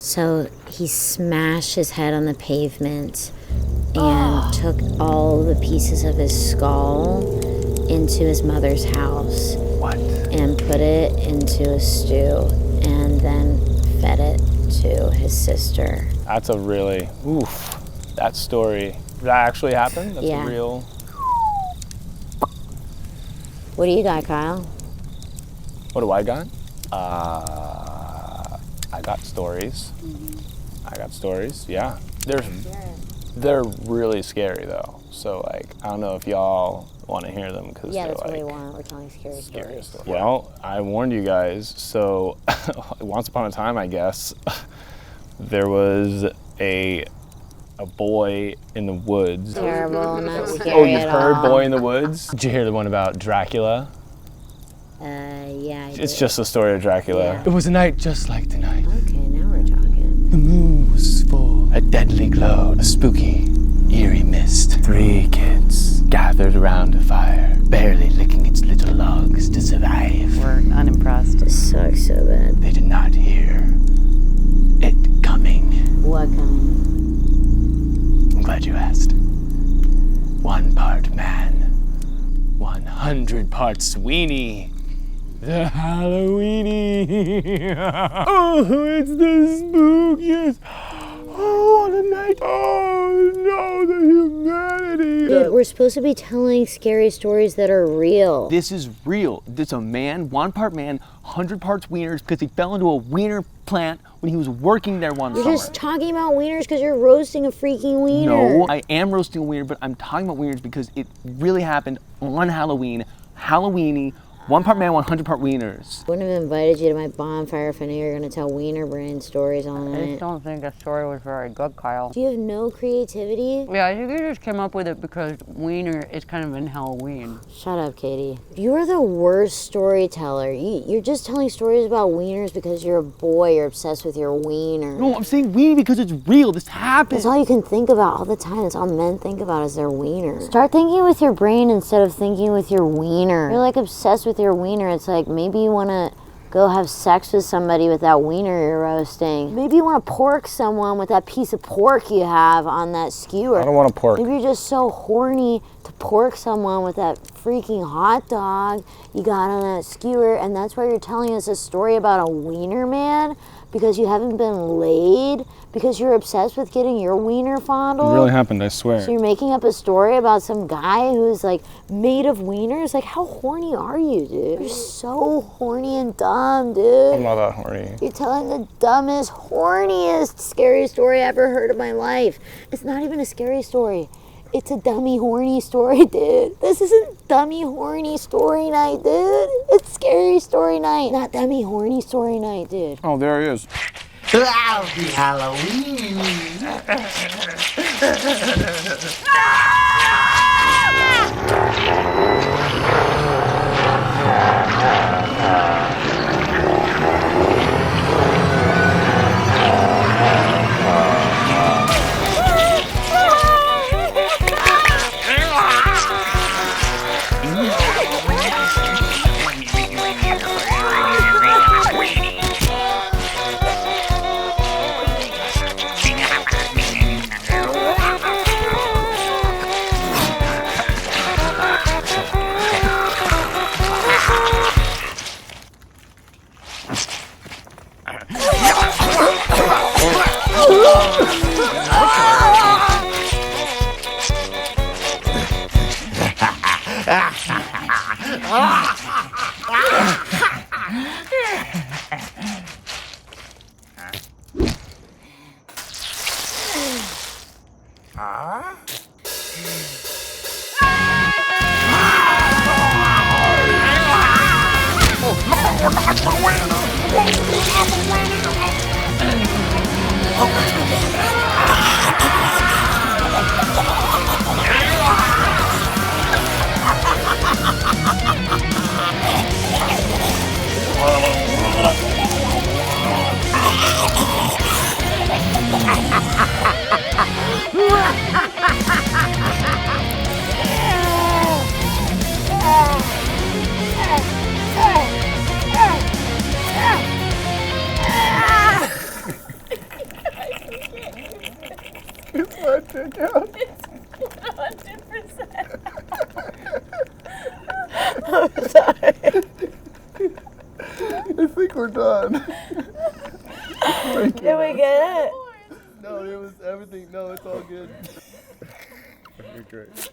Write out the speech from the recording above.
So he smashed his head on the pavement and took all the pieces of his skull into his mother's house. What? And put it into a stew and then fed it to his sister. That's a really, oof, that story. That actually happened? That's Yeah. a real. What do you got, Kyle? What do I got? I got stories. I got stories, yeah. They're really scary though. So like, I don't know if y'all want to hear them because Yeah, they're that's like, what we want. We're telling scary stories. Well, I warned you guys. So once upon a time, I guess, there was a boy in the woods. Terrible, not scary Oh, you've at heard all. Boy in the Woods? Did you hear the one about Dracula? Yeah, I It's did. just the story of Dracula. Yeah. It was a night just like tonight. Okay, now we're talking. The moon was full, a deadly glow, a spooky, eerie mist. 3 kids gathered around a fire, barely licking its little logs to survive. We're unimpressed. This sucks so bad. They did not hear it coming. What coming? I'm glad you asked. 1 part man, 100 parts Sweeney. The Halloweenie. Oh, it's the spookiest. Oh, what a night. Oh, no, the humanity. Dude, we're supposed to be telling scary stories that are real. This is real. This a man, 1 part man, 100 parts wieners, because he fell into a wiener plant when he was working there one You're summer. just talking about wieners because you're roasting a freaking wiener. No, I am roasting a wiener, but I'm talking about wieners because it really happened on Halloween. Halloweenie, 1 part man, 100 part wieners. Wouldn't have invited you to my bonfire if I knew you were going to tell wiener brain stories all I night. just don't think the story was very good, Kyle. Do you have no creativity? Yeah, I think you just came up with it because wiener is kind of in Halloween. Shut up, Katie. You're the worst storyteller. You're just telling stories about wieners because you're a boy. You're obsessed with your wiener. No, I'm saying weenie because it's real. This happened. That's all you can think about all the time. That's all men think about is their wiener. Start thinking with your brain instead of thinking with your wiener. You're like obsessed with your wiener. It's like maybe you want to go have sex with somebody with that wiener you're roasting. Maybe you want to pork someone with that piece of pork you have on that skewer. I don't want to pork. Maybe you're just so horny to pork someone with that freaking hot dog you got on that skewer, and that's why you're telling us a story about a wiener man because you haven't been laid, because you're obsessed with getting your wiener fondled. It really happened, I swear. So you're making up a story about some guy who's like made of wieners? Like, how horny are you, dude? You're so horny and dumb, dude. I'm not that horny. You're telling the dumbest, horniest, scary story I ever heard in my life. It's not even a scary story. It's a dummy, horny story, dude. This isn't dummy, horny story night, dude. It's scary story night, not dummy, horny story night, dude. Oh, there he is. Happy Halloween! I'm sorry. I think we're done. Did we get it? No, it was everything. No, it's all good. You're great.